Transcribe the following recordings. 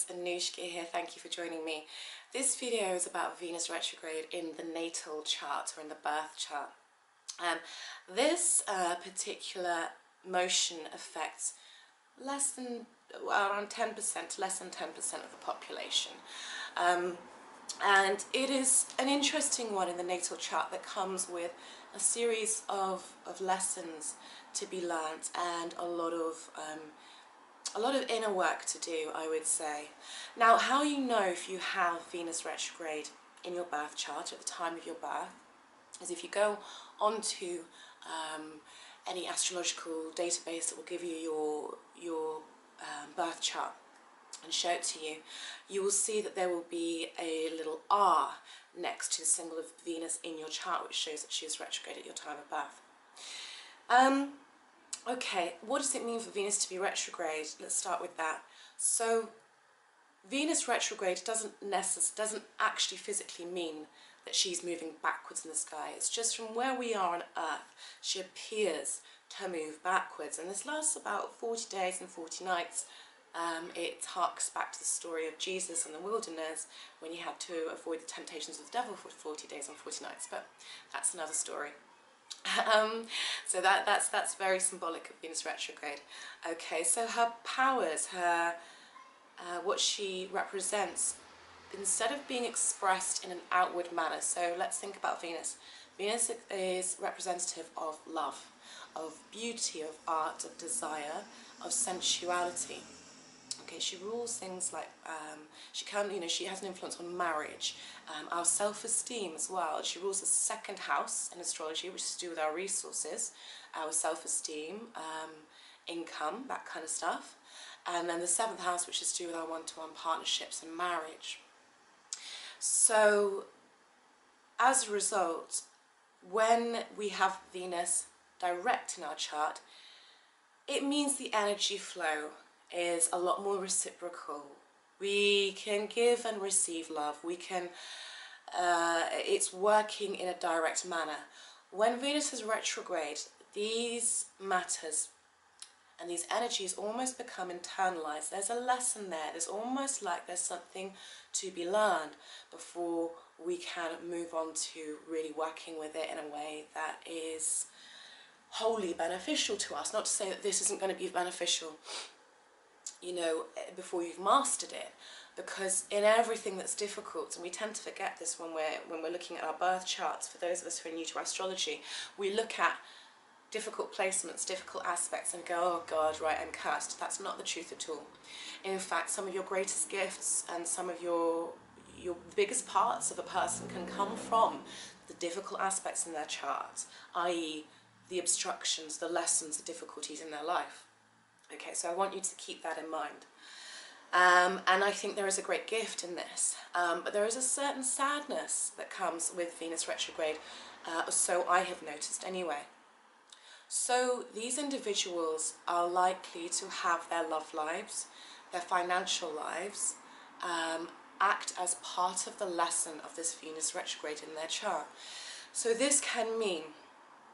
guys, Anushka here, thank you for joining me. This video is about Venus retrograde in the natal chart, or in the birth chart. This particular motion affects around 10%, less than 10% of the population. And it is an interesting one in the natal chart that comes with a series of lessons to be learnt and a lot of inner work to do, I would say. Now, how you know if you have Venus retrograde in your birth chart at the time of your birth is if you go onto any astrological database that will give you your birth chart and show it to you, you will see that there will be a little R next to the symbol of Venus in your chart, which shows that she is retrograde at your time of birth. Okay, what does it mean for Venus to be retrograde? Let's start with that. So, Venus retrograde doesn't actually physically mean that she's moving backwards in the sky. It's just from where we are on Earth, she appears to move backwards. And this lasts about 40 days and 40 nights. It harks back to the story of Jesus in the wilderness when he had to avoid the temptations of the devil for 40 days and 40 nights. But that's another story. So that's very symbolic of Venus retrograde. Okay, so her powers, what she represents, instead of being expressed in an outward manner. So let's think about Venus. Venus is representative of love, of beauty, of art, of desire, of sensuality. Okay, she rules things like she has an influence on marriage, our self-esteem as well. She rules the second house in astrology, which is to do with our resources, our self-esteem, income, that kind of stuff. And then the seventh house, which is to do with our one-to-one partnerships and marriage. So, as a result, when we have Venus direct in our chart, it means the energy flow is a lot more reciprocal. We can give and receive love. We can, it's working in a direct manner. When Venus is retrograde, these matters and these energies almost become internalized. There's a lesson there. There's almost like there's something to be learned before we can move on to really working with it in a way that is wholly beneficial to us. Not to say that this isn't going to be beneficial, before you've mastered it, because in everything that's difficult, and we tend to forget this when we're looking at our birth charts, for those of us who are new to astrology, we look at difficult placements, difficult aspects, and go, oh God, right, I'm cursed. That's not the truth at all. In fact, some of your greatest gifts and some of your biggest parts of a person can come from the difficult aspects in their chart, i.e. the obstructions, the lessons, the difficulties in their life. Okay, so I want you to keep that in mind. And I think there is a great gift in this. But there is a certain sadness that comes with Venus retrograde, so I have noticed anyway. So these individuals are likely to have their love lives, their financial lives, act as part of the lesson of this Venus retrograde in their chart. So this can mean,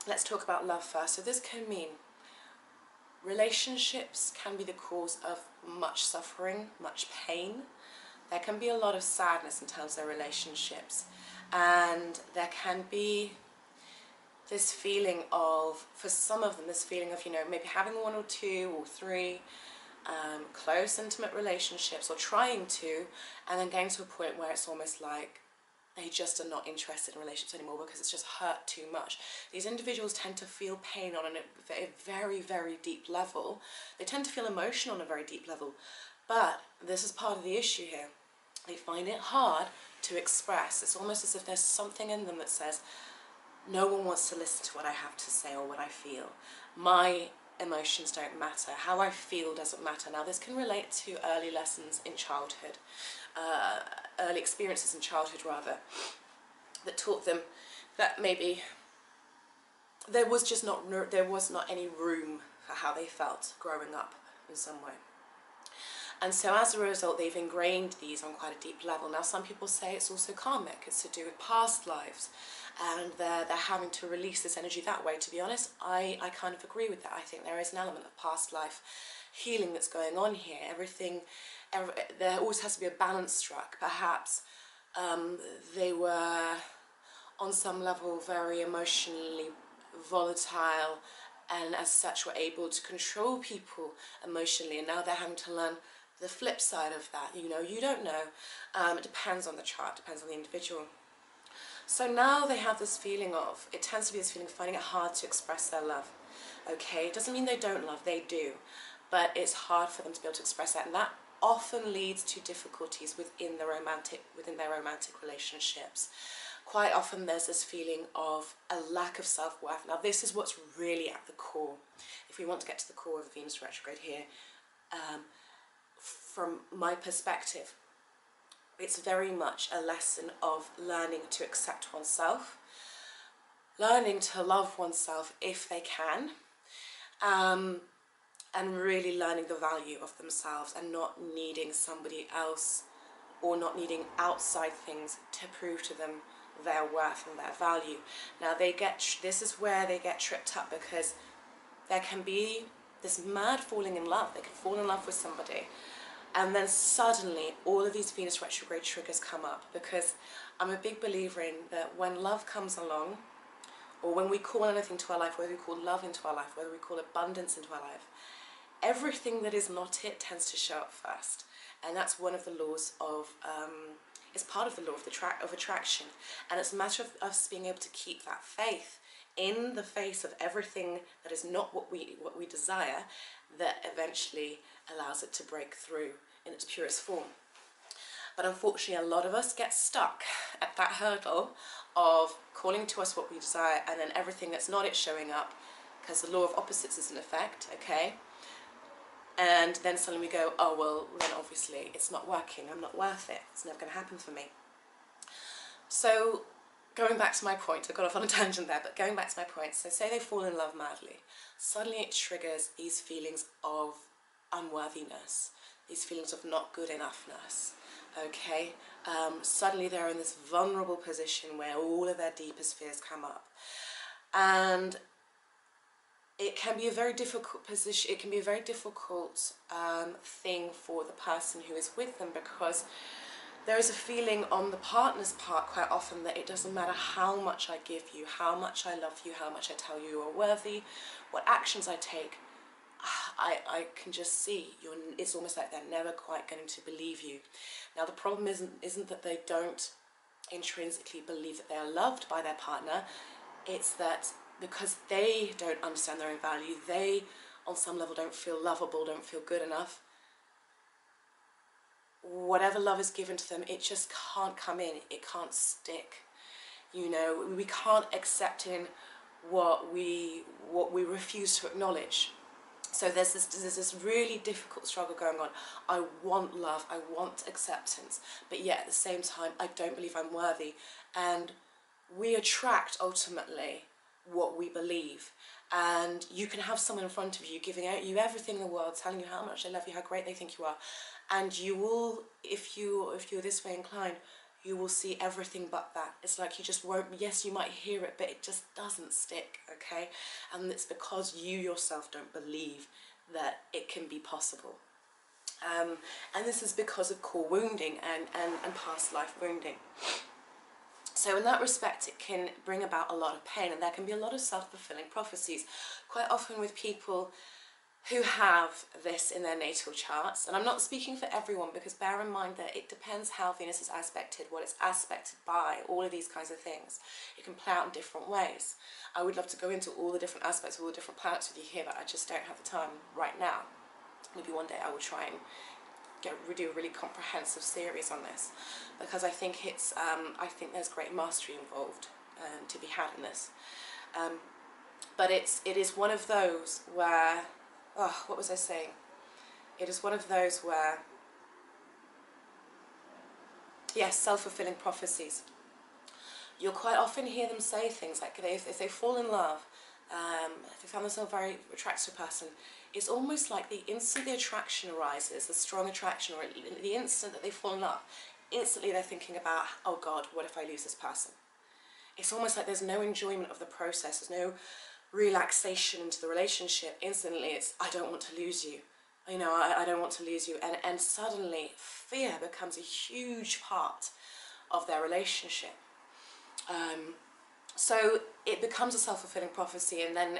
let's talk about love first. So this can mean relationships can be the cause of much suffering, much pain. There can be a lot of sadness in terms of their relationships. And there can be this feeling of, for some of them, this feeling of, maybe having one or two or three close, intimate relationships, or trying to, and then getting to a point where it's almost like they just are not interested in relationships anymore because it's just hurt too much. These individuals tend to feel pain on a very, very deep level. They tend to feel emotion on a very deep level. But this is part of the issue here. They find it hard to express. It's almost as if there's something in them that says, no one wants to listen to what I have to say or what I feel. My emotions don't matter. How I feel doesn't matter. Now, this can relate to early lessons in childhood. Early experiences in childhood, rather, that taught them that maybe there was not any room for how they felt growing up in some way. And so as a result, they've ingrained these on quite a deep level. Now, some people say it's also karmic, it's to do with past lives, and they're having to release this energy that way. To be honest, I kind of agree with that. I think there is an element of past life healing that's going on here. There always has to be a balance struck. Perhaps they were on some level very emotionally volatile, and as such were able to control people emotionally, and now they're having to learn the flip side of that. You know, you don't know. It depends on the chart, depends on the individual. So now they have this feeling of, it tends to be this feeling of finding it hard to express their love. Okay, it doesn't mean they don't love, they do, but it's hard for them to be able to express that, and that often leads to difficulties within their romantic relationships. Quite often there's this feeling of a lack of self-worth. Now this is what's really at the core. If we want to get to the core of the Venus retrograde here, from my perspective, it's very much a lesson of learning to accept oneself, learning to love oneself if they can, and really learning the value of themselves and not needing somebody else or not needing outside things to prove to them their worth and their value. Now this is where they get tripped up, because there can be this mad falling in love. They can fall in love with somebody, and then suddenly all of these Venus retrograde triggers come up, because I'm a big believer in that when love comes along, or when we call anything to our life, whether we call love into our life, whether we call abundance into our life, everything that is not it tends to show up first. And that's one of the laws of, it's part of the law of attraction. And it's a matter of us being able to keep that faith in the face of everything that is not what we desire, that eventually allows it to break through in its purest form. But unfortunately, a lot of us get stuck at that hurdle of calling to us what we desire, and then everything that's not it showing up, because the law of opposites is in effect, okay? And then suddenly we go, oh, well, then obviously it's not working, I'm not worth it, it's never going to happen for me. So going back to my point, I got off on a tangent there, but going back to my point, so say they fall in love madly, suddenly it triggers these feelings of unworthiness, these feelings of not good enoughness, okay? Suddenly they're in this vulnerable position where all of their deepest fears come up. And it can be a very difficult position, it can be a very difficult thing for the person who is with them, because there is a feeling on the partner's part quite often that it doesn't matter how much I give you, how much I love you, how much I tell you are worthy, what actions I take, I can just see it's almost like they're never quite going to believe you. Now the problem isn't that they don't intrinsically believe that they are loved by their partner, it's that because they don't understand their own value, they on some level don't feel lovable, don't feel good enough, whatever love is given to them, it just can't come in, it can't stick. You know, we can't accept in what we refuse to acknowledge. So there's this really difficult struggle going on. I want love, I want acceptance, but yet at the same time I don't believe I'm worthy. And we attract ultimately what we believe. And you can have someone in front of you giving out you everything in the world, telling you how much they love you, how great they think you are, and you will, if you're this way inclined, you will see everything but that. It's like you just won't, yes, you might hear it, but it just doesn't stick, okay? And it's because you yourself don't believe that it can be possible. And this is because of core wounding and past life wounding. So in that respect, it can bring about a lot of pain, and there can be a lot of self-fulfilling prophecies, quite often with people who have this in their natal charts. And I'm not speaking for everyone, because bear in mind that it depends how Venus is aspected, what it's aspected by, all of these kinds of things. It can play out in different ways. I would love to go into all the different aspects of all the different planets with you here, but I just don't have the time right now. Maybe one day I will try and do a really comprehensive series on this, because I think it's I think there's great mastery involved to be had in this. But it is one of those where, oh, what was I saying? It is one of those where, yes, self-fulfilling prophecies. You'll quite often hear them say things like, if they fall in love, if they found themselves very attracted to a person, it's almost like the instant the attraction arises, the strong attraction, or the instant that they fall in love, instantly they're thinking about, oh God, what if I lose this person? It's almost like there's no enjoyment of the process, there's no relaxation into the relationship. Instantly it's, I don't want to lose you. You know, I don't want to lose you. And suddenly fear becomes a huge part of their relationship. So it becomes a self-fulfilling prophecy, and then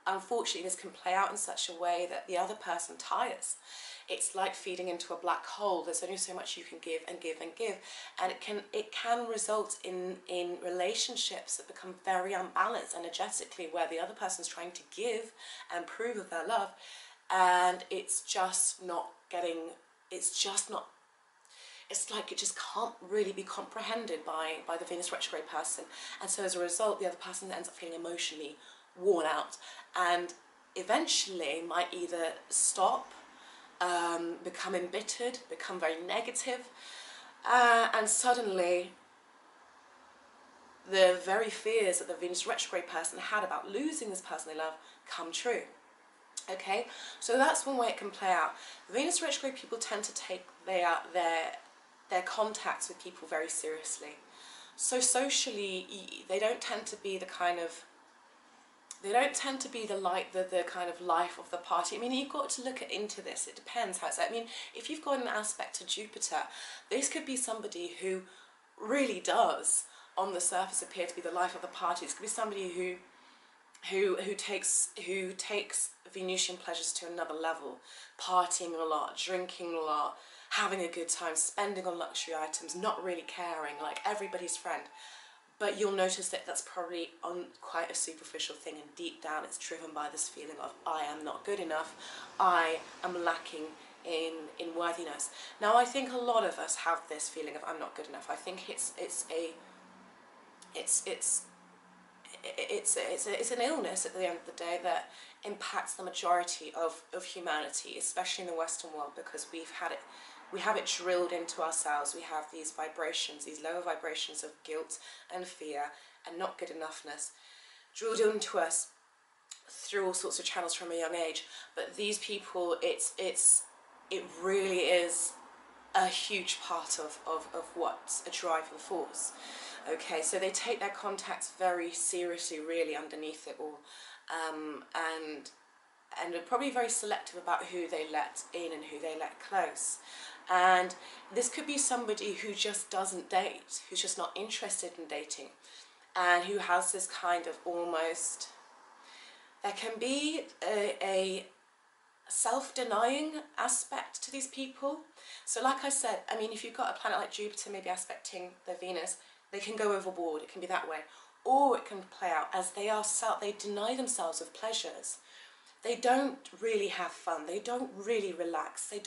unfortunately this can play out in such a way that the other person tires. It's like feeding into a black hole. There's only so much you can give and give and give, and it can result in relationships that become very unbalanced energetically, where the other person's trying to give and prove of their love, and it's like it just can't really be comprehended by the Venus retrograde person. And so as a result, the other person ends up feeling emotionally worn out, and eventually might either stop, become embittered, become very negative, and suddenly the very fears that the Venus retrograde person had about losing this person they love come true. Okay, so that's one way it can play out. The Venus retrograde people tend to take their contacts with people very seriously. So socially, they don't tend to be the kind of, the kind of life of the party. I mean, you've got to look into this. It depends how it's. I mean, if you've got an aspect to Jupiter, this could be somebody who really does, on the surface, appear to be the life of the party. This could be somebody who takes Venusian pleasures to another level, partying a lot, drinking a lot, having a good time, spending on luxury items, not really caring, like everybody's friend. But you'll notice that that's probably on quite a superficial thing, and deep down it's driven by this feeling of, I am not good enough, I am lacking in worthiness. Now I think a lot of us have this feeling of, I'm not good enough. I think it's an illness at the end of the day that impacts the majority of humanity, especially in the Western world, because we have it drilled into ourselves. We have these vibrations, these lower vibrations of guilt and fear and not good enoughness drilled into us through all sorts of channels from a young age. But these people, it really is a huge part of what's a driving force. Okay, so they take their contacts very seriously, really, underneath it all, and are probably very selective about who they let in and who they let close. And this could be somebody who just doesn't date, who's just not interested in dating, and who has this kind of almost, there can be a self-denying aspect to these people. So like I said, I mean, if you've got a planet like Jupiter maybe aspecting the Venus, they can go overboard. It can be that way, or it can play out as they deny themselves of pleasures. They don't really have fun. They don't really relax. They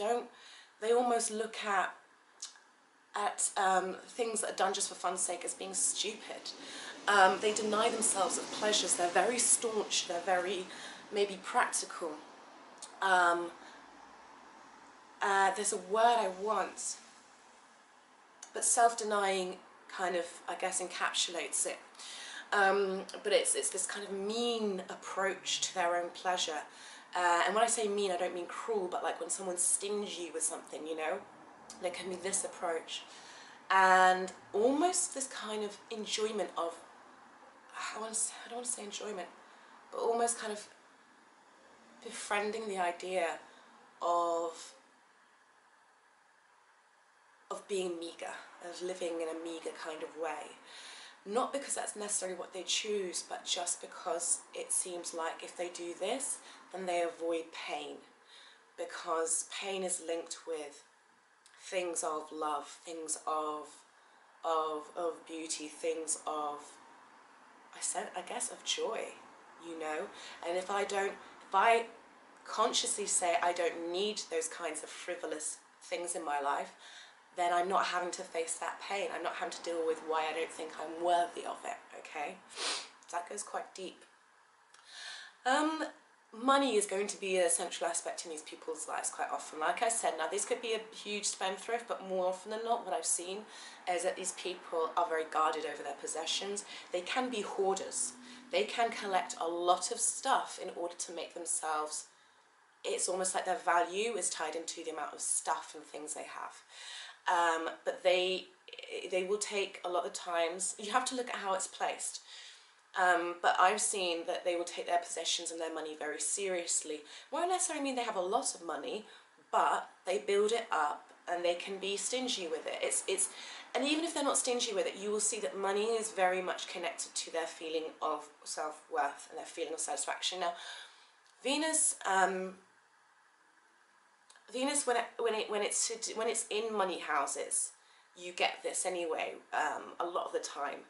almost look at things that are done just for fun's sake as being stupid. They deny themselves of pleasures. They're very staunch. They're very maybe practical. There's a word I want, but self-denying kind of, I guess, encapsulates it. But it's this kind of mean approach to their own pleasure. And when I say mean, I don't mean cruel, but like when someone stings you with something, you know, there can be this approach. And almost this kind of enjoyment of, I don't want to say enjoyment, but almost kind of befriending the idea of being meager, of living in a meager kind of way. Not because that's necessarily what they choose, but just because it seems like if they do this, then they avoid pain. Because pain is linked with things of love, things of beauty, things of, I guess, of joy, you know. And if I consciously say I don't need those kinds of frivolous things in my life, then I'm not having to face that pain. I'm not having to deal with why I don't think I'm worthy of it, okay? That goes quite deep. money is going to be a central aspect in these people's lives quite often. Like I said, now this could be a huge spendthrift, but more often than not what I've seen is that these people are very guarded over their possessions. They can be hoarders. They can collect a lot of stuff in order to make themselves, it's almost like their value is tied into the amount of stuff and things they have. But they will take, a lot of times, you have to look at how it's placed. But I've seen that they will take their possessions and their money very seriously. Won't necessarily mean they have a lot of money, but they build it up and they can be stingy with it. And even if they're not stingy with it, you will see that money is very much connected to their feeling of self-worth and their feeling of satisfaction. Now, Venus, when it's in money houses, you get this anyway, a lot of the time.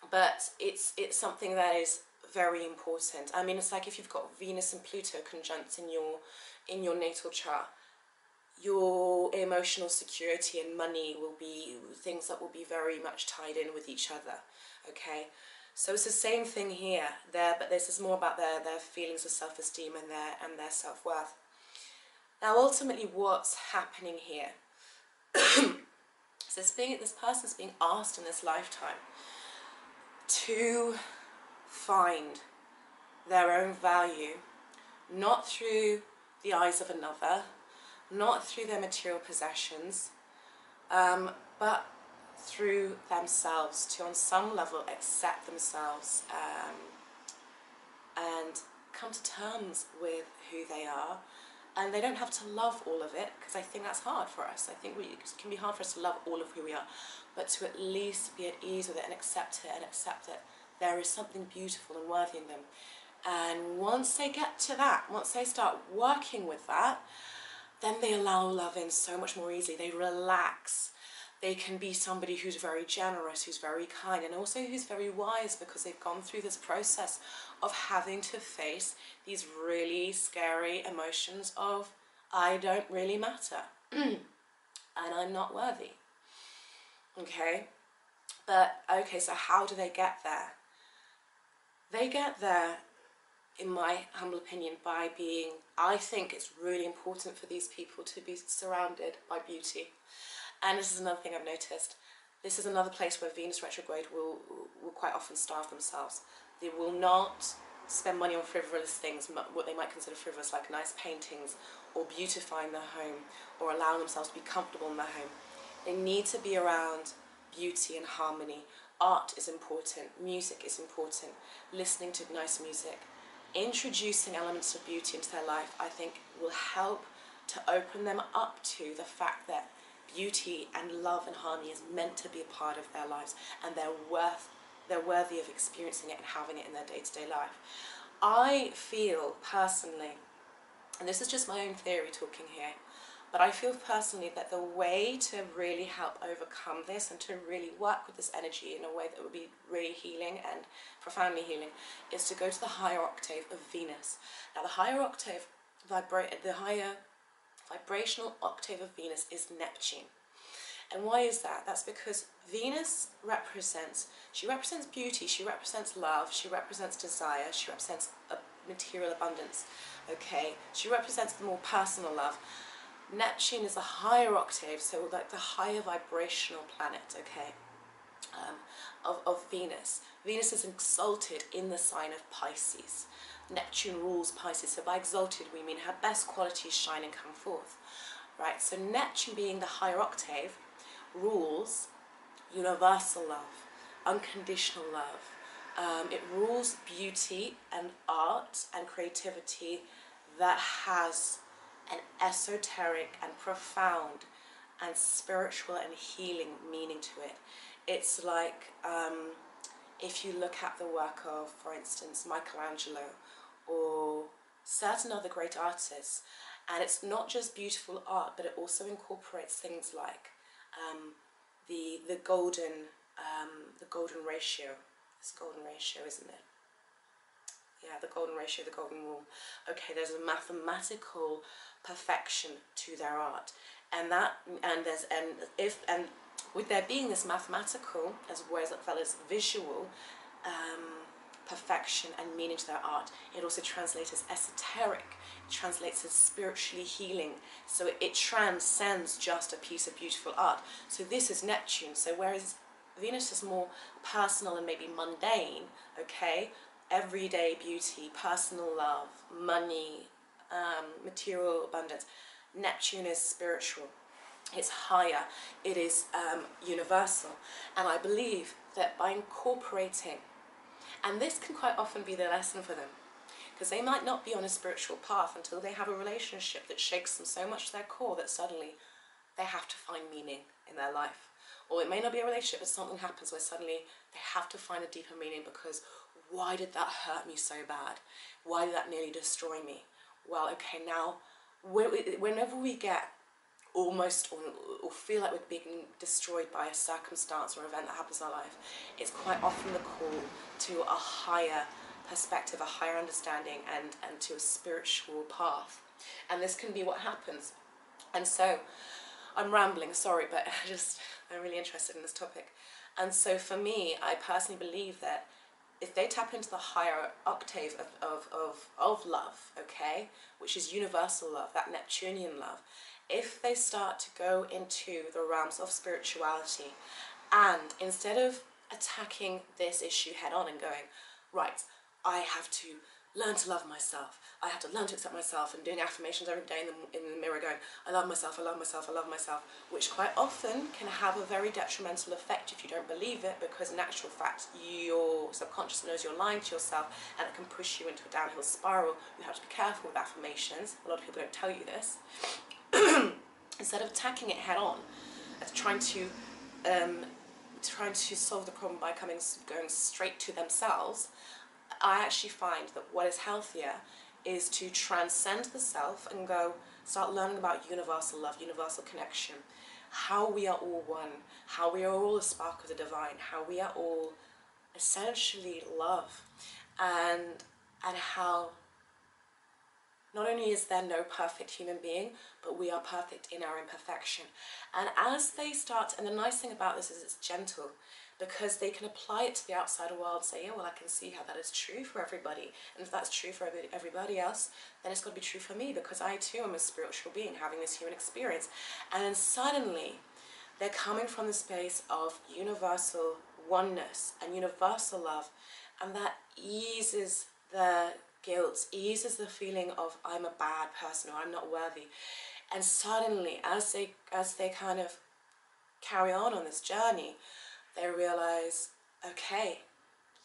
But it's something that is very important. I mean, it's like if you've got Venus and Pluto conjunct in your natal chart, your emotional security and money will be things that will be very much tied in with each other. Okay, so it's the same thing here, but this is more about their feelings of self-esteem and their self-worth. Now, ultimately, what's happening here? So this person's being asked in this lifetime to find their own value, not through the eyes of another, not through their material possessions, but through themselves, to on some level accept themselves and come to terms with who they are. And they don't have to love all of it, because I think that's hard for us. I think it can be hard for us to love all of who we are, but to at least be at ease with it and accept that there is something beautiful and worthy in them. And once they get to that, once they start working with that, then they allow love in so much more easily. They relax. They can be somebody who's very generous, who's very kind, and also who's very wise, because they've gone through this process of having to face these really scary emotions of, I don't really matter, and I'm not worthy. Okay? But, okay, so how do they get there? They get there, in my humble opinion, by being, I think it's really important for these people to be surrounded by beauty. And this is another thing I've noticed. This is another place where Venus retrograde will quite often starve themselves. They will not spend money on frivolous things, what they might consider frivolous, like nice paintings, or beautifying their home, or allowing themselves to be comfortable in their home. They need to be around beauty and harmony. Art is important, music is important, listening to nice music. Introducing elements of beauty into their life, I think, will help to open them up to the fact that beauty and love and harmony is meant to be a part of their lives, and they're worthy of experiencing it and having it in their day-to-day life. I feel personally, and this is just my own theory talking here, but I feel personally that the way to really help overcome this and to really work with this energy in a way that would be really healing and profoundly healing is to go to the higher octave of Venus. Now, the higher octave, the higher vibrational octave of Venus is Neptune. And why is that? That's because Venus represents beauty, she represents love, she represents desire, she represents material abundance, okay? She represents the more personal love. Neptune is a higher octave, so like the higher vibrational planet, okay, of Venus. Venus is exalted in the sign of Pisces. Neptune rules Pisces, so by exalted we mean her best qualities shine and come forth, right? So Neptune, being the higher octave, rules universal love, unconditional love. It rules beauty and art and creativity that has an esoteric and profound and spiritual and healing meaning to it. It's like if you look at the work of, for instance, Michelangelo or certain other great artists, and it's not just beautiful art, but it also incorporates things like the golden ratio. It's golden ratio, isn't it? Yeah, the golden ratio, the golden rule. Okay, there's a mathematical perfection to their art, and with there being this mathematical as well as visual perfection and meaning to their art. It also translates as esoteric, it translates as spiritually healing, so it transcends just a piece of beautiful art. So this is Neptune. So whereas Venus is more personal and maybe mundane, okay, everyday beauty, personal love, money, material abundance, Neptune is spiritual. It's higher, it is universal. And I believe that by incorporating, and this can quite often be the lesson for them, because they might not be on a spiritual path until they have a relationship that shakes them so much to their core that suddenly they have to find meaning in their life. Or it may not be a relationship, but something happens where suddenly they have to find a deeper meaning, because why did that hurt me so bad? Why did that nearly destroy me? Well, okay, now, whenever we get almost or feel like we're being destroyed by a circumstance or event that happens in our life, it's quite often the call to a higher perspective, a higher understanding, and to a spiritual path. And this can be what happens. And so, I'm rambling, sorry, but I'm really interested in this topic. And so for me, I personally believe that if they tap into the higher octave of love, okay, which is universal love, that Neptunian love, if they start to go into the realms of spirituality, and instead of attacking this issue head on and going, right, I have to learn to love myself, I have to learn to accept myself, and doing affirmations every day in the mirror going, I love myself, I love myself, I love myself, which quite often can have a very detrimental effect if you don't believe it, because in actual fact your subconscious knows you're lying to yourself, and it can push you into a downhill spiral. You have to be careful with affirmations. A lot of people don't tell you this. Instead of attacking it head on, trying to solve the problem by going straight to themselves, I actually find that what is healthier is to transcend the self and start learning about universal love, universal connection, how we are all one, how we are all a spark of the divine, how we are all essentially love, and how not only is there no perfect human being, but we are perfect in our imperfection. And as they start, and the nice thing about this is it's gentle, because they can apply it to the outside world and say, yeah, well, I can see how that is true for everybody. And if that's true for everybody else, then it's got to be true for me, because I too am a spiritual being having this human experience. And then suddenly, they're coming from the space of universal oneness and universal love, and that eases the guilt, eases the feeling of I'm a bad person or I'm not worthy. And suddenly, as they kind of carry on this journey, they realize, okay,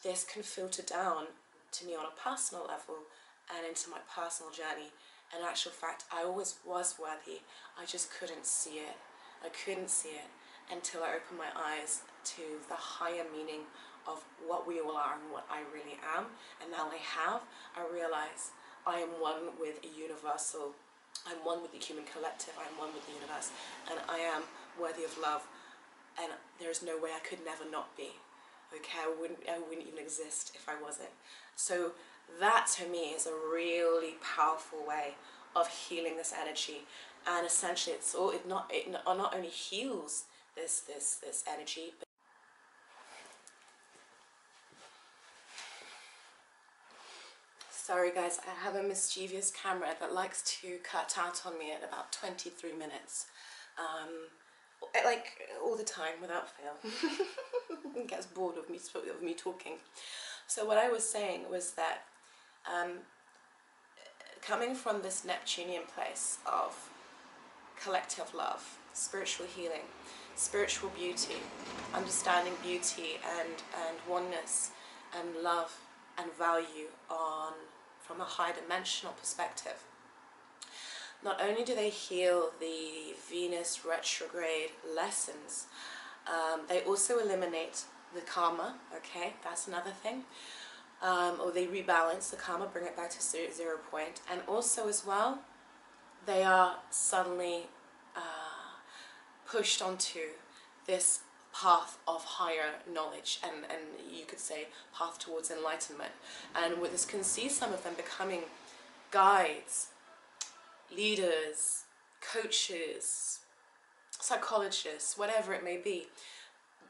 this can filter down to me on a personal level and into my personal journey. In actual fact, I always was worthy. I just couldn't see it. I couldn't see it until I opened my eyes to the higher meaning of what we all are and what I really am. And now I realize I am one with a universal, I'm one with the human collective, I'm one with the universe, and I am worthy of love, and there is no way I could never not be. Okay, I wouldn't even exist if I wasn't. So that to me is a really powerful way of healing this energy, and essentially it not only heals this energy, but sorry guys, I have a mischievous camera that likes to cut out on me at about 23 minutes. Like all the time without fail. It gets bored of me talking. So what I was saying was that coming from this Neptunian place of collective love, spiritual healing, spiritual beauty, understanding beauty and oneness and love and value from a high dimensional perspective, not only do they heal the Venus retrograde lessons, they also eliminate the karma, okay, that's another thing, or they rebalance the karma, bring it back to 0 point, and also as well, they are suddenly pushed onto this path of higher knowledge, and you could say path towards enlightenment. And with this can see some of them becoming guides, leaders, coaches, psychologists, whatever it may be,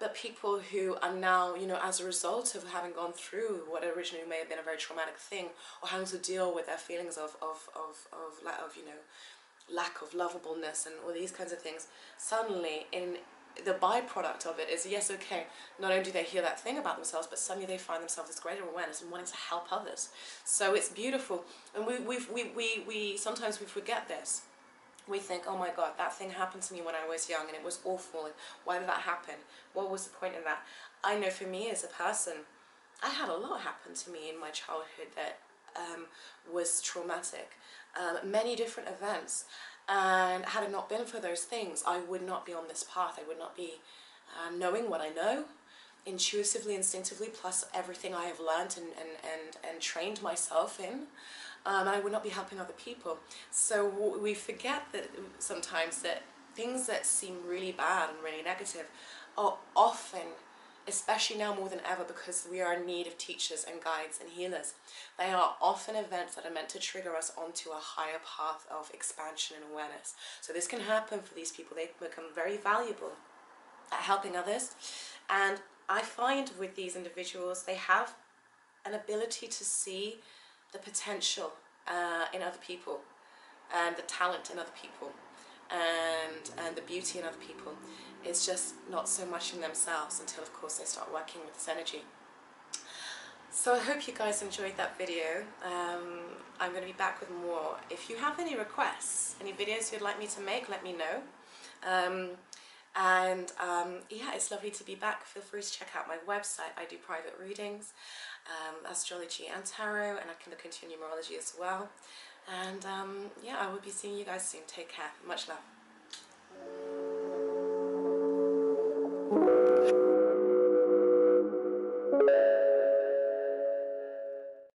but people who are now, you know, as a result of having gone through what originally may have been a very traumatic thing, or having to deal with their feelings of you know, lack of lovableness and all these kinds of things, suddenly in the byproduct of it is, yes, okay, not only do they hear that thing about themselves, but suddenly they find themselves this greater awareness and wanting to help others. So it's beautiful, and we sometimes we forget this. We think, oh my God, that thing happened to me when I was young and it was awful, and why did that happen? What was the point in that? I know for me as a person, I had a lot happen to me in my childhood that was traumatic. Many different events, and had it not been for those things, I would not be on this path. I would not be knowing what I know intuitively, instinctively, plus everything I have learned and trained myself in. And I would not be helping other people. So we forget that sometimes that things that seem really bad and really negative are often, especially now more than ever, because we are in need of teachers and guides and healers, they are often events that are meant to trigger us onto a higher path of expansion and awareness. So this can happen for these people. They become very valuable at helping others. And I find with these individuals, they have an ability to see the potential in other people, and the talent in other people, and the beauty in other people. It's just not so much in themselves until, of course, they start working with this energy. So I hope you guys enjoyed that video. I'm going to be back with more. If you have any requests, any videos you'd like me to make, let me know. Yeah, it's lovely to be back. Feel free to check out my website. I do private readings, astrology and tarot, and I can look into numerology as well. And yeah, I will be seeing you guys soon. Take care. Much love.